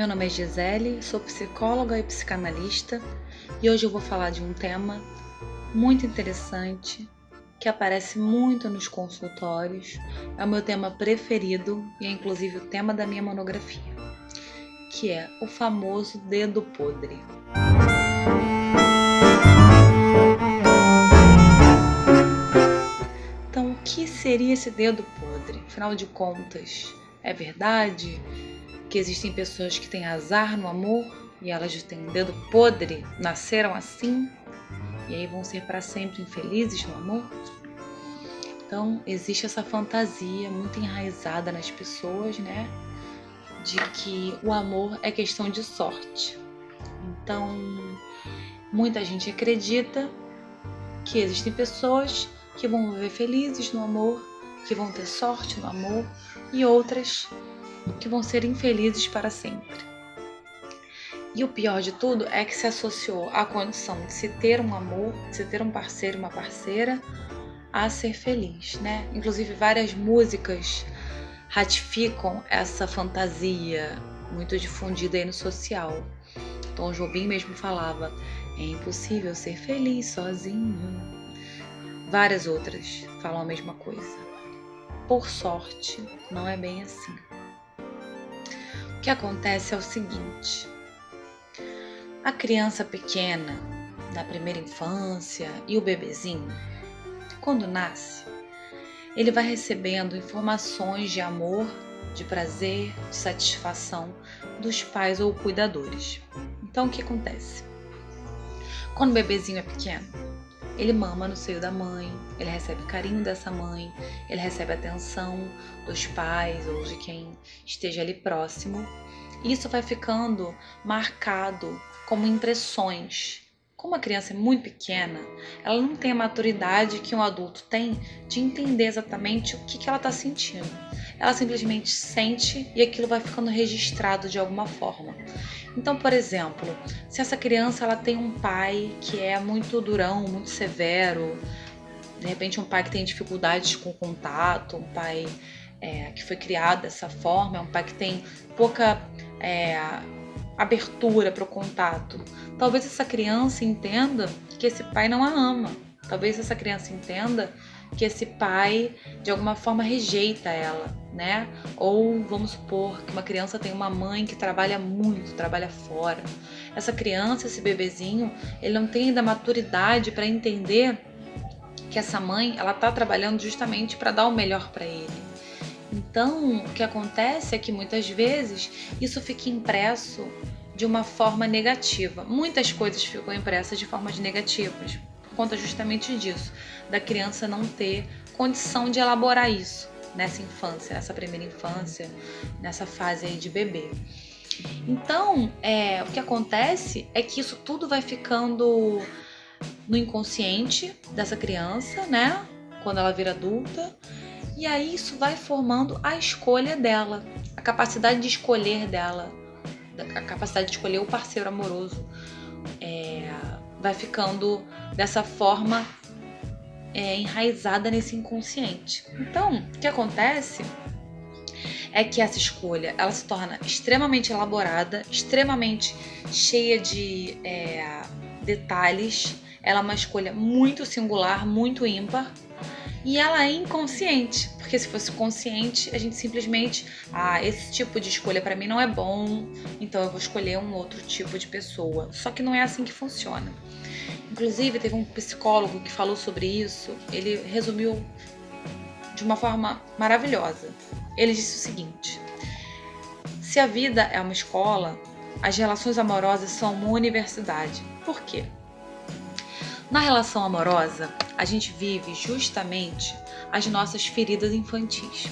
Meu nome é Gisele, sou psicóloga e psicanalista e hoje eu vou falar de um tema muito interessante que aparece muito nos consultórios, é o meu tema preferido e é inclusive o tema da minha monografia, que é o famoso dedo podre. Então, o que seria esse dedo podre? Afinal de contas, é verdade que existem pessoas que têm azar no amor e elas têm um dedo podre, nasceram assim e aí vão ser para sempre infelizes no amor? Então, existe essa fantasia muito enraizada nas pessoas, né? De que o amor é questão de sorte. Então, muita gente acredita que existem pessoas que vão viver felizes no amor, que vão ter sorte no amor, e outras que vão ser infelizes para sempre. E o pior de tudo é que se associou à condição de se ter um amor, de se ter um parceiro, uma parceira, a ser feliz, né? Inclusive várias músicas ratificam essa fantasia muito difundida aí no social. Tom Jobim mesmo falava: é impossível ser feliz sozinho. Várias outras falam a mesma coisa. Por sorte, não é bem assim. O que acontece é o seguinte: a criança pequena, da primeira infância, e o bebezinho, quando nasce, ele vai recebendo informações de amor, de prazer, de satisfação dos pais ou cuidadores. Então, o que acontece? Quando o bebezinho é pequeno, ele mama no seio da mãe, ele recebe carinho dessa mãe, ele recebe atenção dos pais ou de quem esteja ali próximo. E isso vai ficando marcado como impressões. Como a criança é muito pequena, ela não tem a maturidade que um adulto tem de entender exatamente o que ela está sentindo. Ela simplesmente sente e aquilo vai ficando registrado de alguma forma. Então, por exemplo, se essa criança ela tem um pai que é muito durão, muito severo, de repente um pai que tem dificuldades com o contato, um pai que foi criado dessa forma, é um pai que tem pouca abertura para o contato. Talvez essa criança entenda que esse pai não a ama. Talvez essa criança entenda que esse pai, de alguma forma, rejeita ela, né? Ou vamos supor que uma criança tem uma mãe que trabalha muito, trabalha fora. Essa criança, esse bebezinho, ele não tem ainda maturidade para entender que essa mãe, ela tá trabalhando justamente para dar o melhor para ele. Então, o que acontece é que muitas vezes isso fica impresso de uma forma negativa. Muitas coisas ficam impressas de formas negativas, por conta justamente disso, da criança não ter condição de elaborar isso nessa infância, nessa primeira infância, nessa fase aí de bebê. Então, o que acontece é que isso tudo vai ficando no inconsciente dessa criança, né? Quando ela vira adulta. E aí isso vai formando a escolha dela, a capacidade de escolher dela, a capacidade de escolher o parceiro amoroso. Vai ficando dessa forma enraizada nesse inconsciente. Então, o que acontece é que essa escolha ela se torna extremamente elaborada, extremamente cheia de detalhes. Ela é uma escolha muito singular, muito ímpar. E ela é inconsciente, porque se fosse consciente, a gente simplesmente, esse tipo de escolha para mim não é bom, então eu vou escolher um outro tipo de pessoa. Só que não é assim que funciona. Inclusive, teve um psicólogo que falou sobre isso, ele resumiu de uma forma maravilhosa. Ele disse o seguinte: se a vida é uma escola, as relações amorosas são uma universidade. Por quê? Na relação amorosa, a gente vive justamente as nossas feridas infantis.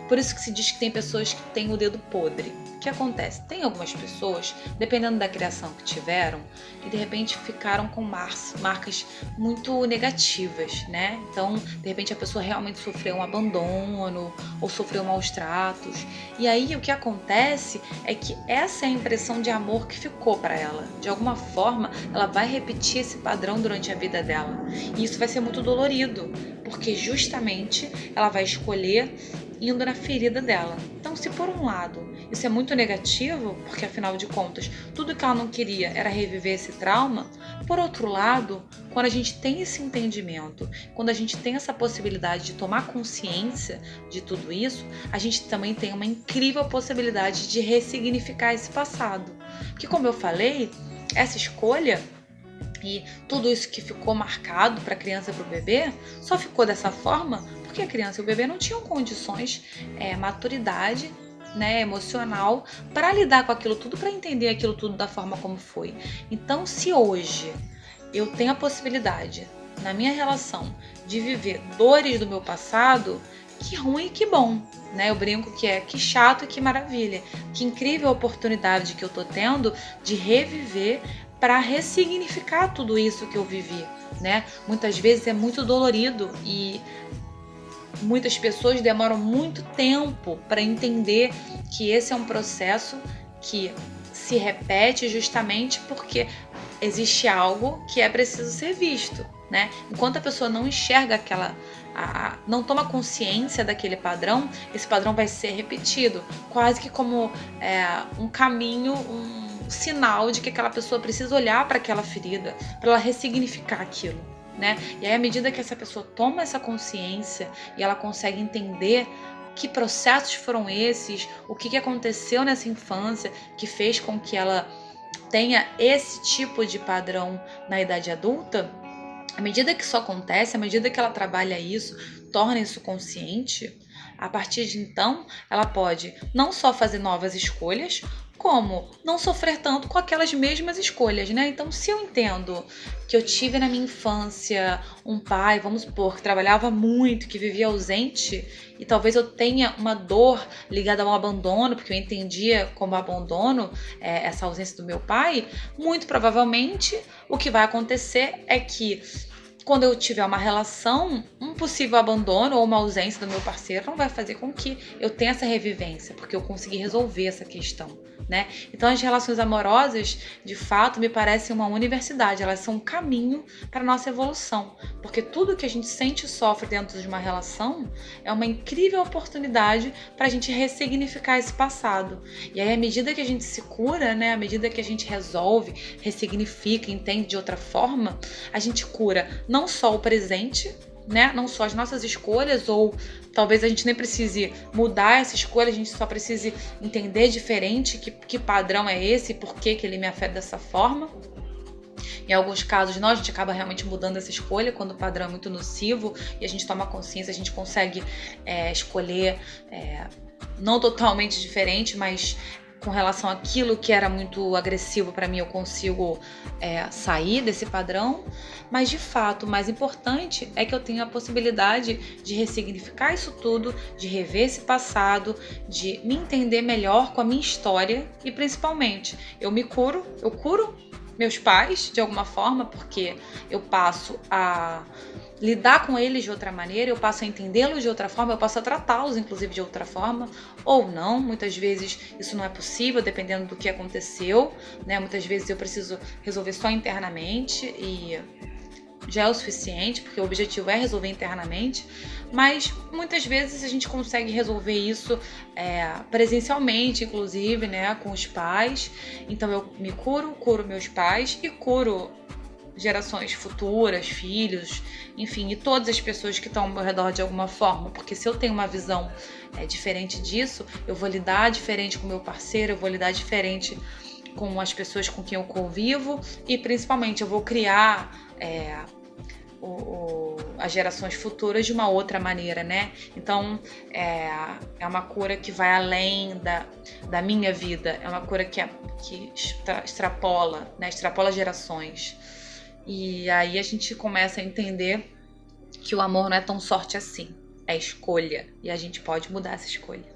Por isso que se diz que tem pessoas que têm o dedo podre. O que acontece? Tem algumas pessoas, dependendo da criação que tiveram, que de repente ficaram com marcas muito negativas, né? Então, de repente a pessoa realmente sofreu um abandono ou sofreu maus tratos. E aí o que acontece é que essa é a impressão de amor que ficou para ela. De alguma forma, ela vai repetir esse padrão durante a vida dela. E isso vai ser muito dolorido, porque justamente ela vai escolher indo na ferida dela. Então, se por um lado isso é muito negativo, porque afinal de contas tudo que ela não queria era reviver esse trauma, por outro lado, quando a gente tem esse entendimento, quando a gente tem essa possibilidade de tomar consciência de tudo isso, a gente também tem uma incrível possibilidade de ressignificar esse passado. Porque, como eu falei, essa escolha e tudo isso que ficou marcado para a criança e para o bebê só ficou dessa forma porque a criança e o bebê não tinham condições, maturidade, né, emocional para lidar com aquilo tudo, para entender aquilo tudo da forma como foi. Então, se hoje eu tenho a possibilidade, na minha relação, de viver dores do meu passado, que ruim e que bom, né? Eu brinco que chato e que maravilha. Que incrível oportunidade que eu tô tendo de reviver para ressignificar tudo isso que eu vivi, né? Muitas vezes é muito dolorido e muitas pessoas demoram muito tempo para entender que esse é um processo que se repete justamente porque existe algo que é preciso ser visto, né? Enquanto a pessoa não enxerga não toma consciência daquele padrão, esse padrão vai ser repetido, quase que como um caminho, um sinal de que aquela pessoa precisa olhar para aquela ferida, para ela ressignificar aquilo, né? E aí, à medida que essa pessoa toma essa consciência e ela consegue entender que processos foram esses, o que aconteceu nessa infância que fez com que ela tenha esse tipo de padrão na idade adulta, à medida que isso acontece, à medida que ela trabalha isso, torna isso consciente, a partir de então, ela pode não só fazer novas escolhas, como não sofrer tanto com aquelas mesmas escolhas, né? Então, se eu entendo que eu tive na minha infância um pai, vamos supor, que trabalhava muito, que vivia ausente, e talvez eu tenha uma dor ligada ao abandono, porque eu entendia como abandono essa ausência do meu pai, muito provavelmente o que vai acontecer é que quando eu tiver uma relação, um possível abandono ou uma ausência do meu parceiro não vai fazer com que eu tenha essa revivência, porque eu consegui resolver essa questão, né? Então, as relações amorosas, de fato, me parecem uma universidade, elas são um caminho para a nossa evolução, porque tudo que a gente sente e sofre dentro de uma relação é uma incrível oportunidade para a gente ressignificar esse passado. E aí, à medida que a gente se cura, né, à medida que a gente resolve, ressignifica, entende de outra forma, a gente cura não só o presente, né? Não só as nossas escolhas, ou talvez a gente nem precise mudar essa escolha, a gente só precise entender diferente que padrão é esse, por que ele me afeta dessa forma. Em alguns casos, a gente acaba realmente mudando essa escolha quando o padrão é muito nocivo e a gente toma consciência, a gente consegue escolher não totalmente diferente, mas com relação àquilo que era muito agressivo para mim, eu consigo sair desse padrão. Mas, de fato, o mais importante é que eu tenho a possibilidade de ressignificar isso tudo, de rever esse passado, de me entender melhor com a minha história e, principalmente, eu curo meus pais de alguma forma, porque eu passo a lidar com eles de outra maneira, eu passo a entendê-los de outra forma, eu passo a tratá-los, inclusive, de outra forma, ou não. Muitas vezes isso não é possível, dependendo do que aconteceu, né? Muitas vezes eu preciso resolver só internamente e já é o suficiente, porque o objetivo é resolver internamente, mas muitas vezes a gente consegue resolver isso presencialmente, inclusive, né, com os pais. Então eu me curo meus pais e curo gerações futuras, filhos, enfim, e todas as pessoas que estão ao meu redor de alguma forma, porque se eu tenho uma visão diferente disso, eu vou lidar diferente com o meu parceiro, eu vou lidar diferente com as pessoas com quem eu convivo e principalmente eu vou criar as gerações futuras de uma outra maneira, né? Então é uma cura que vai além da minha vida, é uma cura que extrapola, né? Extrapola gerações. E aí a gente começa a entender que o amor não é tão sorte assim, é escolha, e a gente pode mudar essa escolha.